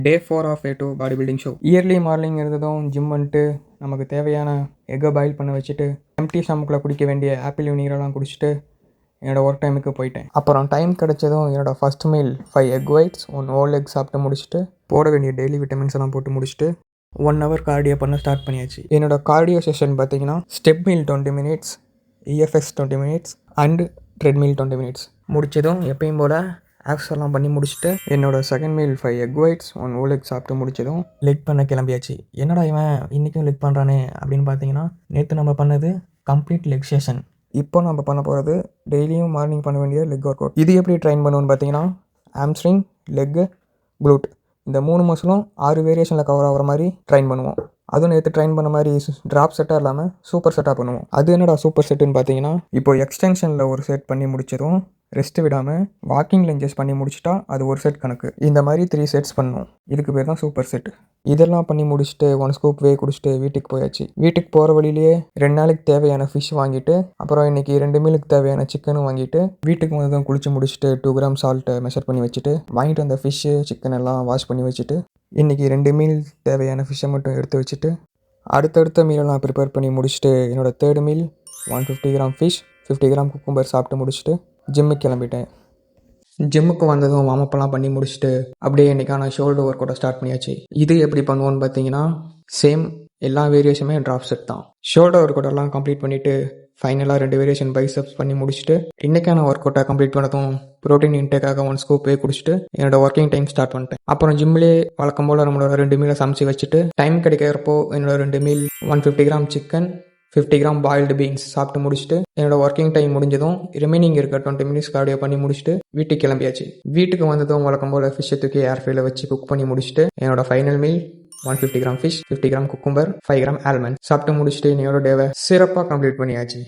டே 4 off A2 body building show. Early morning இருந்ததும் gym வந்துட்டு நமக்கு தேவையான எக்கை பாயில் பண்ண வச்சுட்டு எம்டி ஸ்டமக்கில் குடிக்க வேண்டிய ஆப்பிள் நீரெல்லாம் குடிச்சிட்டு என்னோடய ஒர்க் டைமுக்கு போயிட்டேன். அப்புறம் டைம் கிடச்சதும் என்னோடய first meal 5 egg whites 1 whole egg சாப்பிட்டு முடிச்சுட்டு போட வேண்டிய டெய்லி விட்டமின்ஸ் எல்லாம் போட்டு முடிச்சுட்டு 1 ஹவர் கார்டியோ பண்ண ஸ்டார்ட் பண்ணியாச்சு. என்னோடய கார்டியோ செஷன் பார்த்தீங்கன்னா step meal 20 minutes, EFS 20 minutes and treadmill 20 minutes முடிச்சதும் எப்பயும் போல் ஆப்ஸ் எல்லாம் பண்ணி முடிச்சுட்டு என்னோடய second meal 5 egg whites 1 whole egg சாப்பிட்டு முடிச்சதும் லெக் பண்ண கிளம்பியாச்சு. என்னடா இவன் இன்றைக்கும் லெக் பண்ணுறானே அப்படின்னு பார்த்தீங்கன்னா, நேற்று நம்ம பண்ணது கம்ப்ளீட் லெக் செஷன். இப்போ நம்ம பண்ண போகிறது டெய்லியும் மார்னிங் பண்ண வேண்டிய லெக் ஒர்க் அவுட். இது எப்படி ட்ரைன் பண்ணுவோன்னு பார்த்தீங்கன்னா, ஆம்ஸ்ட்ரிங், லெக்கு, க்ளூட் இந்த 3 மசிலும் 6 வேரியேஷனில் கவர் ஆகிற மாதிரி ட்ரைன் பண்ணுவோம். அதுவும் நேற்று ட்ரைன் பண்ண மாதிரி ட்ராப் செட்டாக இல்லாமல் சூப்பர் செட்டாக பண்ணுவோம். அது என்னடா சூப்பர் செட்டுன்னு பார்த்தீங்கன்னா, இப்போ எக்ஸ்டென்ஷனில் ஒரு செட் பண்ணி முடிச்சதும் ரெஸ்ட்டு விடாமல் வாக்கிங் லஞ்சஸ் பண்ணி முடிச்சிட்டா அது ஒரு செட் கணக்கு. இந்த மாதிரி 3 செட்ஸ் பண்ணணும். இதுக்கு பேர் தான் சூப்பர் செட். இதெல்லாம் பண்ணி முடிச்சுட்டு 1 ஸ்கூப் வே குடிச்சிட்டு வீட்டுக்கு போயாச்சு. வீட்டுக்கு போகிற வழியிலேயே 2 நாளைக்கு தேவையான ஃபிஷ் வாங்கிட்டு அப்புறம் இன்றைக்கி 2 மீலுக்கு தேவையான சிக்கனும் வாங்கிட்டு வீட்டுக்கு வந்ததும் குளிச்சு முடிச்சுட்டு 2 கிராம் சால்ட்டை மெஷர் பண்ணி வச்சுட்டு வாங்கிட்டு வந்த ஃபிஷ்ஷு சிக்கன் எல்லாம் வாஷ் பண்ணி வச்சுட்டு இன்றைக்கி 2 மீல் தேவையான ஃபிஷ்ஷை மட்டும் எடுத்து வச்சுட்டு அடுத்தடுத்த மீலெல்லாம் ப்ரிப்பேர் பண்ணி முடிச்சுட்டு என்னோடய 3rd meal 150 gram fish 50 gram cucumber சாப்பிட்டு முடிச்சுட்டு ஜிம்முக்கு கிளம்பிட்டேன். ஜிம்முக்கு வந்ததும் வார்மப்பெல்லாம் பண்ணி முடிச்சுட்டு அப்படியே இன்றைக்கான ஷோல்டர் ஒர்க் அவுட்டை ஸ்டார்ட் பண்ணியாச்சு. இது எப்படி பண்ணுவோன்னு பார்த்தீங்கன்னா, சேம் எல்லா வேரியேஷனுமே ட்ராப் செட் தான். ஷோல்டர் ஒர்க் அவுட்டெல்லாம் கம்ப்ளீட் பண்ணிவிட்டு ஃபைனலாக 2 வேரியேஷன் பைசப்ஸ் பண்ணி முடிச்சுட்டு இன்றைக்கான ஒர்க் அவுட்டை கம்ப்ளீட் பண்ணதும் ப்ரோட்டீன் இன்டேக்காக 1 ஸ்கூப் வே குடிச்சிட்டு என்னோட ஒர்க்கிங் டைம் ஸ்டார்ட் பண்ணிட்டேன். அப்புறம் ஜிம்லேயே வழக்கம் போல் நம்மளோட 2 மீலை சமைச்சு வச்சுட்டு டைம் கிடைக்கிறப்போ என்னோட 2 meal 150 gram chicken 50 gram boiled beans சாப்பிட்டு முடிச்சுட்டு என்னோட ஒர்க்கிங் டைம் முடிஞ்சதும் ரிமைனிங் இருக்க 20 மினிட்ஸ் கார்டியோ பண்ணி முடிச்சுட்டு வீட்டுக்கு கிளம்பியாச்சு. வீட்டுக்கு வந்ததும் வழக்கம் போல் ஃபிஷ்ஷை தூக்கி ஏர் ஃப்ரைல வச்சு குக் பண்ணி முடிச்சுட்டு என்னோட final meal 150 gram fish 50 gram cucumber 5 gram almond சாப்பிட்டு முடிச்சுட்டு என்னோட டேவை சிறப்பாக கம்ப்ளீட் பண்ணியாச்சு.